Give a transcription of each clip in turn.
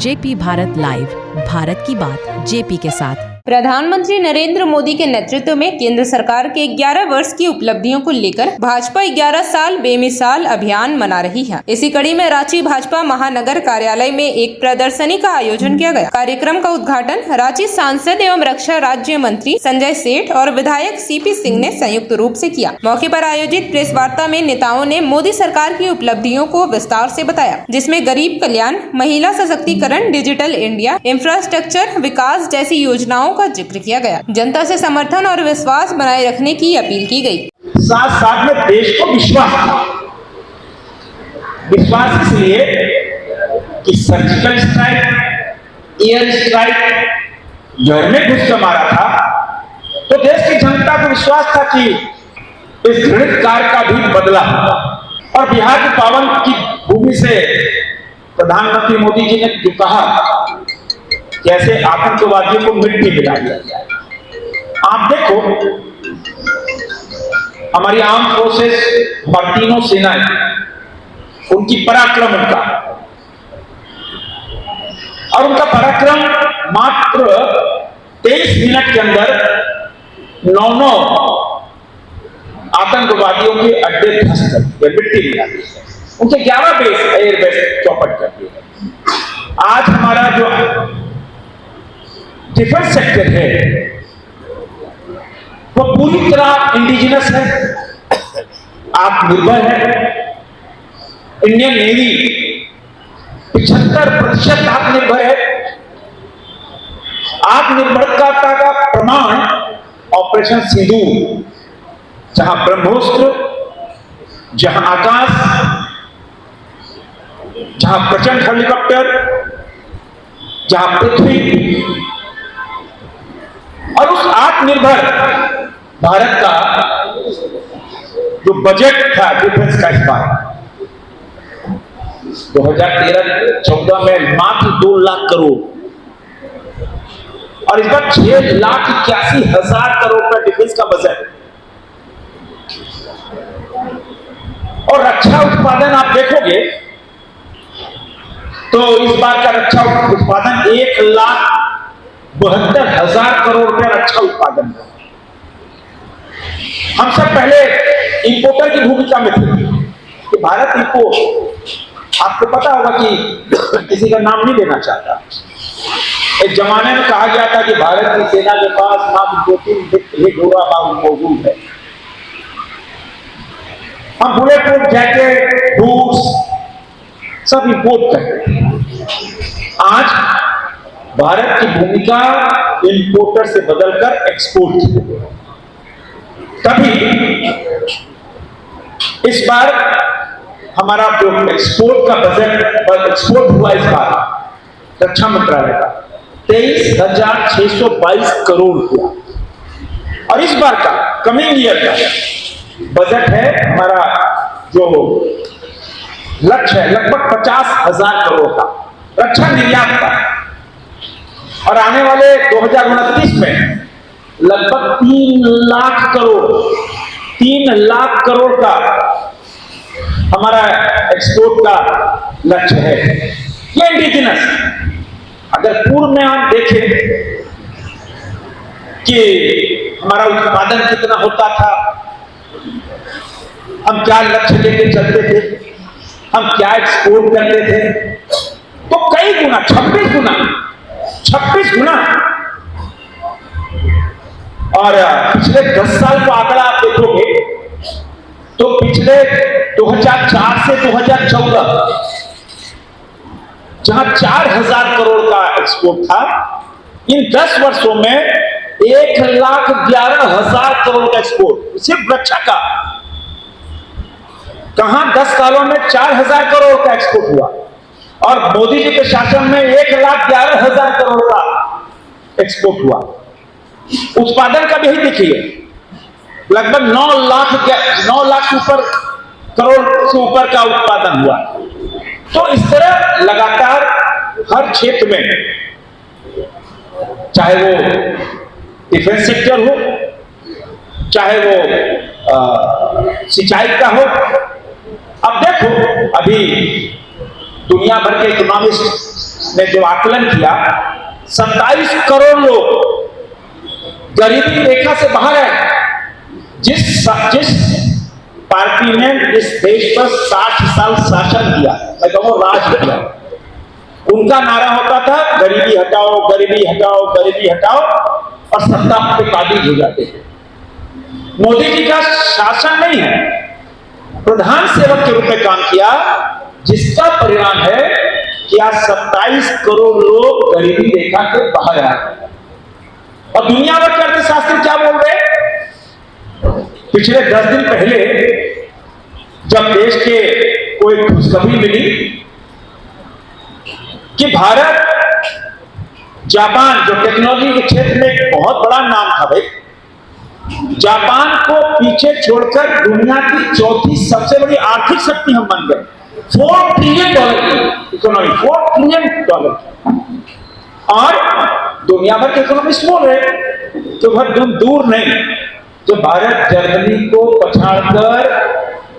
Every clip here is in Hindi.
जेपी भारत लाइव, भारत की बात जेपी के साथ। प्रधानमंत्री नरेंद्र मोदी के नेतृत्व में केंद्र सरकार के 11 वर्ष की उपलब्धियों को लेकर भाजपा 11 साल बेमिसाल अभियान मना रही है। इसी कड़ी में रांची भाजपा महानगर कार्यालय में एक प्रदर्शनी का आयोजन किया गया। कार्यक्रम का उद्घाटन रांची सांसद एवं रक्षा राज्य मंत्री संजय सेठ और विधायक सीपी सिंह ने संयुक्त रूप से किया। मौके पर आयोजित प्रेस वार्ता में नेताओं ने मोदी सरकार की उपलब्धियों को विस्तार से बताया, जिसमें गरीब कल्याण, महिला सशक्तिकरण, डिजिटल इंडिया, इंफ्रास्ट्रक्चर विकास जैसी योजनाओं का जिक्र किया गया। जनता से समर्थन और विश्वास बनाए रखने की अपील की गई। साथ साथ में देश को विश्वास इसलिए कि सर्जिकल स्ट्राइक, एयर स्ट्राइक घर में घुस कर मारा था, तो देश की जनता को विश्वास था कि इस घृणित कार्य का भी बदला होगा। और बिहार की पावन की भूमि से प्रधानमंत्री मोदी जी ने जो कहा कैसे आतंकवादियों को मिट्टी मिला दिया जाए। आप देखो, हमारी आर्म फोर्सेस, हमारी तीनों सेनाएं, उनकी पराक्रम उनका पराक्रम मात्र 23 मिनट के अंदर 9 आतंकवादियों के अड्डे ध्वस्त कर दिए, मिट्टी मिला दी, उनके 11 बेस एयर बेस चौपट कर दिए। आज हमारा जो डिफेंस सेक्टर है वो पूरी तरह इंडिजिनस है, आत्मनिर्भर है। इंडियन नेवी 75% आत्मनिर्भर है। आत्मनिर्भरता का प्रमाण ऑपरेशन सिंदूर, जहां ब्रह्मोस्त्र, जहां आकाश, जहां प्रचंड हेलीकॉप्टर, जहां पृथ्वी, और उस आत्मनिर्भर भारत का जो बजट था डिफेंस का इस बार 2013-14 में मात्र 2 लाख करोड़, और इस बार 6,81,000 करोड़ का डिफेंस का बजट। और रक्षा उत्पादन आप देखोगे तो इस बार का रक्षा उत्पादन 1,72,000 करोड़ रुपया रक्षा उत्पादन है। हम सब पहले इंपोर्टर की भूमिका में थे कि भारत इनको, आपको पता होगा कि किसी का नाम नहीं लेना चाहता, एक जमाने में कहा गया था कि भारत की सेना के पास मात्र 2-3 घोड़ा बाग मौजूद है। हम बुलेट प्रूफ जैकेट, बूट्स सब इंपोर्ट करते हैं। आज भारत की भूमिका इंपोर्टर से बदलकर एक्सपोर्ट की। तभी इस बार हमारा जो एक्सपोर्ट का बजट एक्सपोर्ट हुआ इस बार रक्षा मंत्रालय का 23,622 करोड़ हुआ। और इस बार का कमिंग ईयर का बजट है हमारा, जो लक्ष्य है लगभग 50,000 करोड़ का रक्षा निर्यात का। और आने वाले 2029 में लगभग 3 लाख करोड़ का हमारा एक्सपोर्ट का लक्ष्य है। ये इंडिजिनस, अगर पूर्व में आप देखें कि हमारा उत्पादन कितना होता था, हम क्या लक्ष्य लेके चलते थे, हम क्या एक्सपोर्ट करते थे, तो कई गुना 26 गुना। और पिछले 10 साल का आंकड़ा आप देखोगे तो पिछले 2004 से 2014 जहां 4,000 करोड़ का एक्सपोर्ट था, इन 10 वर्षों में 1,11,000 करोड़ का एक्सपोर्ट सिर्फ रक्षा का। कहां 10 सालों में 4,000 करोड़ का एक्सपोर्ट हुआ, और मोदी जी के शासन में 1,11,000 करोड़ का एक्सपोर्ट हुआ। उत्पादन का भी देखिए, लगभग 9 लाख ऊपर करोड़ से ऊपर का उत्पादन हुआ। तो इस तरह लगातार हर क्षेत्र में, चाहे वो डिफेंस सेक्टर हो, चाहे वो सिंचाई का हो। अब देखो, अभी दुनिया भर के इकोनॉमिस्ट ने जो आकलन किया, 27 करोड़ लोग गरीबी रेखा से बाहर है। जिस पार्टी ने इस देश पर 60 साल शासन किया, मैं कहूँ राज किया, उनका नारा होता था गरीबी हटाओ, गरीबी हटाओ, गरीबी हटाओ, और सत्ता पे काबिज हो जाते थे। मोदी जी का शासन नहीं है, प्रधान सेवक के रूप में काम किया, जिसका परिणाम है कि आज 27 करोड़ लोग गरीबी रेखा के बाहर आए। और दुनिया भर के अर्थशास्त्री क्या बोल रहे हैं? पिछले 10 दिन पहले जब देश के कोई खुशखबरी मिली कि भारत जापान, जो टेक्नोलॉजी के क्षेत्र में एक बहुत बड़ा नाम था भाई, जापान को पीछे छोड़कर दुनिया की चौथी सबसे बड़ी आर्थिक शक्ति हम बन गए। $4 ट्रिलियन की इकोनॉमी, $4 ट्रिलियन। और दुनिया भर के इकोनॉमिस्ट बोल रहे तो बहुत दूर नहीं, जो भारत जर्मनी को पछाड़कर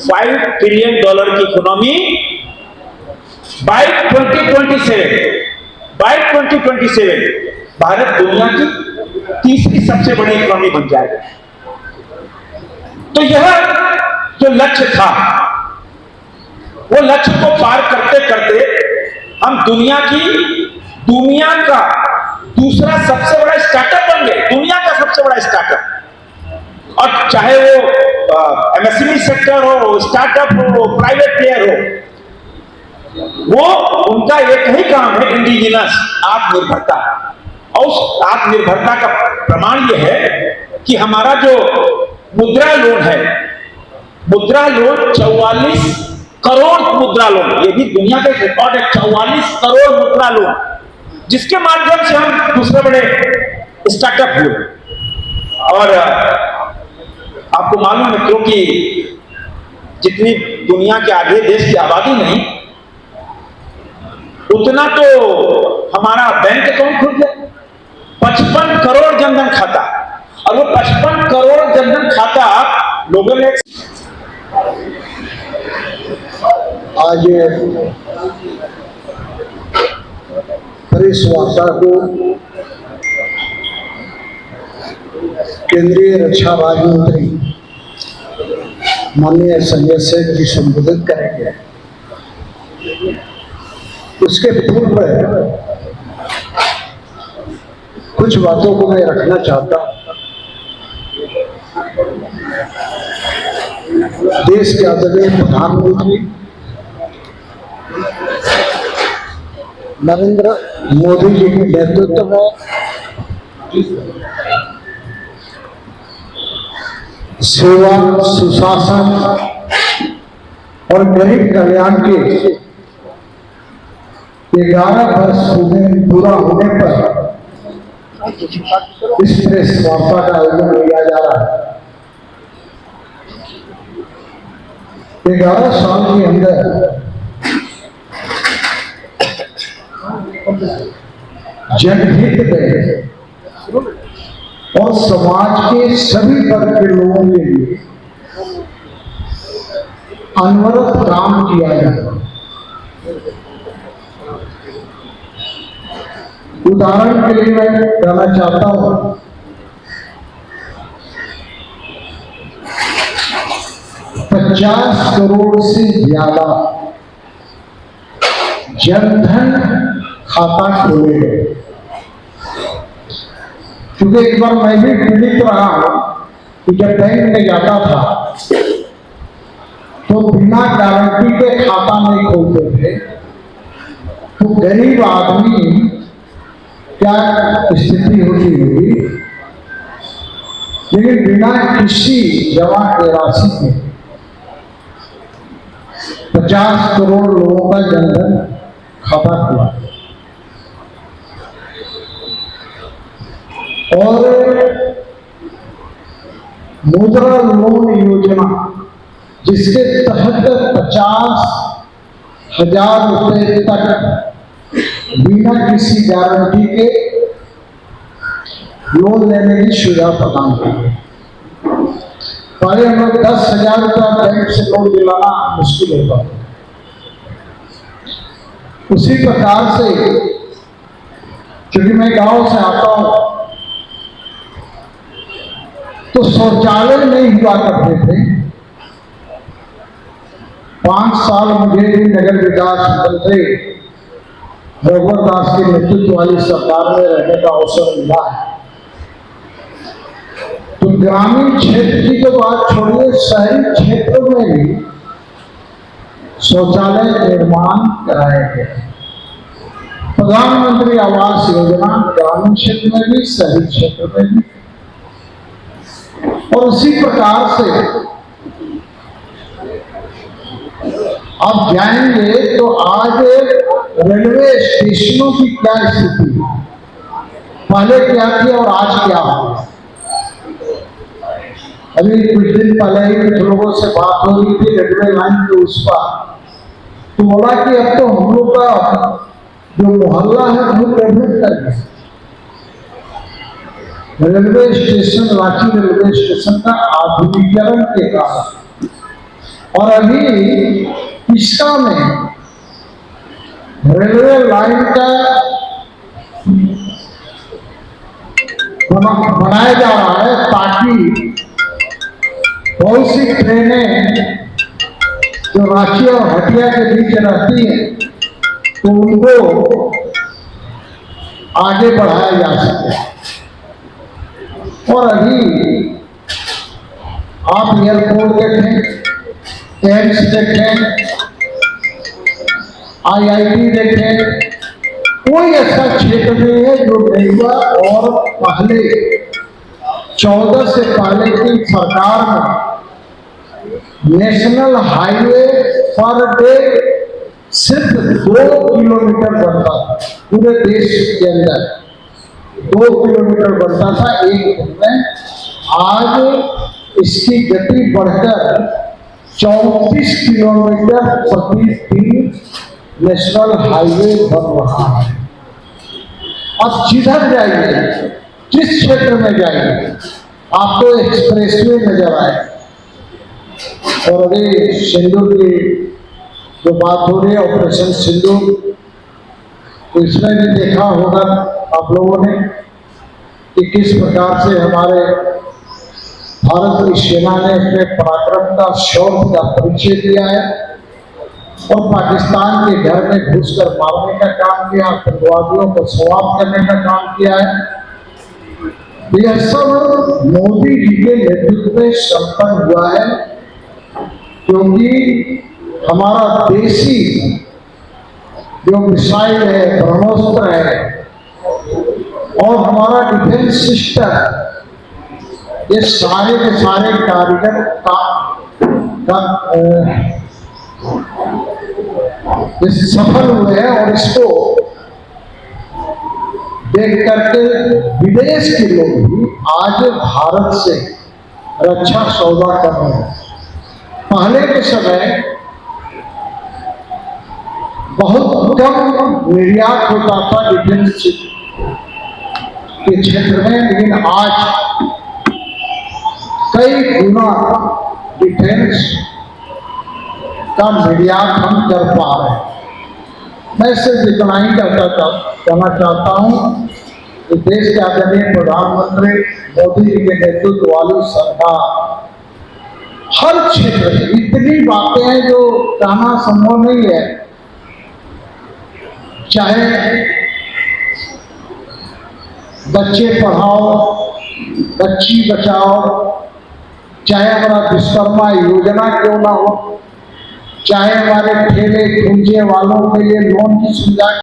$5 ट्रिलियन की इकोनॉमी बाय 2027 भारत दुनिया की तीसरी सबसे बड़ी इकोनॉमी बन जाएगा। तो यह जो लक्ष्य था, वो लक्ष्य को पार करते करते हम दुनिया का दूसरा सबसे बड़ा स्टार्टअप बन गए, दुनिया का सबसे बड़ा स्टार्टअप। और चाहे वो एमएसएमई सेक्टर हो, स्टार्टअप हो, प्राइवेट प्लेयर हो, वो उनका एक ही काम है, इंडिजिनस आत्मनिर्भरता। और उस आत्मनिर्भरता का प्रमाण यह है कि हमारा जो मुद्रा लोन है, मुद्रा लोन 44 करोड़ मुद्रा लोन, ये भी दुनिया का रिकॉर्ड है, 44 करोड़ मुद्रा लोन, जिसके माध्यम से हम दूसरे बड़े स्टार्टअप हुए। और आपको मालूम है, क्योंकि जितनी दुनिया के आगे देश की आबादी नहीं, उतना तो हमारा बैंक अकाउंट खुल गया, 55 करोड़ जनधन खाता। और वो 55 करोड़ जनधन खाता लोगों ने आज प्रेस वार्ता को केंद्रीय रक्षा राज्य मंत्री माननीय संजय सेठ जी संबोधित करेंगे। उसके पूर्व कुछ बातों को मैं रखना चाहता हूं। देश के आदरणीय प्रधानमंत्री नरेंद्र मोदी जी के नेतृत्व में सेवा, सुशासन और गरीब कल्याण के 11 वर्ष पूरा होने पर इस प्रेस वार्ता का आयोजन किया जा रहा है। 11 साल के अंदर जनहित में और समाज के सभी वर्ग के लोगों के लिए अनवरत काम किया जाता है। उदाहरण के लिए मैं कहना चाहता हूं, 50 करोड़ से ज्यादा जनधन खाता खोले गए। क्योंकि एक बार मैं भी पीड़ित रहा हूं कि जब बैंक में जाता था तो बिना गारंटी के खाता नहीं खोलते थे। तो गरीब आदमी क्या स्थिति होती होगी, लेकिन बिना किसी जमा के राशि के 50 करोड़ लोगों का जनधन खाता खुला। और मुद्रा लोन योजना, जिसके तहत 50,000 रुपए तक बिना किसी गारंटी के लोन लेने की सुविधा प्रदान की। पहले हम लोग 10,000 रुपया बैंक से लोन दिलाना मुश्किल होता था। उसी प्रकार से क्योंकि मैं गांव से आता हूं तो शौचालय नहीं हुआ करते थे। 5 साल मुझे भी नगर विकास मंत्री रघुवर दास के नेतृत्व वाली सरकार में रहने का अवसर मिला है। तो ग्रामीण क्षेत्र की तो बात छोड़िए, शहरी क्षेत्रों में भी शौचालय निर्माण कराया गया। प्रधानमंत्री आवास योजना ग्रामीण क्षेत्र में भी, शहरी क्षेत्र में भी। और उसी प्रकार से आप जाएंगे तो आज रेलवे स्टेशनों की क्या स्थिति है, पहले क्या थी और आज क्या हो। अभी कुछ दिन पहले ही कुछ लोगों से बात हो रही थी रेलवे लाइन के उस पर, तो बोला कि अब तो हम लोग का जो मोहल्ला है वो डेवलप कर गया। Railway station, Ranchi railway station का आधुनिकीकरण के कारण, और अभी पिस्का में रेलवे लाइन का बनाया जा रहा है ताकि बहुत सी ट्रेनें जो रांची और हटिया के बीच रहती हैं तो उनको आगे बढ़ाया जा सके। और अभी आप एयरपोर्ट देखें, एम्स देखें, IIT देखें, कोई ऐसा क्षेत्र नहीं है जो नहीं हुआ। और पहले 14 से पहले की सरकार में नेशनल हाईवे पर डे सिर्फ 2 किलोमीटर बनता था, पूरे देश के अंदर 2 किलोमीटर बनता था एक दिन में। आज इसकी गति बढ़कर 34 किलोमीटर प्रति दिन नेशनल हाईवे बन रहा है। अब जिधर जाइए, जिस क्षेत्र में जाइए, आपको एक्सप्रेसवे नजर आए। और अभी सिंदूर की जो बात हो रही है, ऑपरेशन सिंदूर, तो इसमें भी देखा होगा आप लोगों ने कि किस प्रकार से हमारे भारत की सेना ने अपने पराक्रम का, शौर्य का परिचय दिया है और पाकिस्तान के घर में घुसकर मारने का काम किया, आतंकवादियों को समाप्त करने का काम किया है। यह सब मोदी जी के नेतृत्व में संपन्न हुआ है, क्योंकि हमारा देशी जो मिसाइल है, ब्रह्मोस्त्र है और हमारा डिफेंस सिस्टम, ये सारे के सारे कारीगर सफल हुए हैं। और इसको देख करके विदेश के लोग भी आज भारत से रक्षा सौदा कर रहे हैं। पहले के समय बहुत कम निर्यात होता था डिफेंस के क्षेत्र में, लेकिन आज कई गुना डिफेंस का निर्यात हम कर पा रहे हैं। मैं सिर्फ इतना ही कहना चाहता हूँ कि देश के आदरणीय प्रधानमंत्री मोदी जी के नेतृत्व वाली सरकार हर क्षेत्र में, इतनी बातें हैं जो कहना संभव नहीं है, चाहे बच्चे पढ़ाओ, बच्ची बचाओ, चाहे हमारा विश्वकर्मा योजना क्यों ना हो, चाहे हमारे ठेले ठुमके वालों के लिए लोन की सुविधा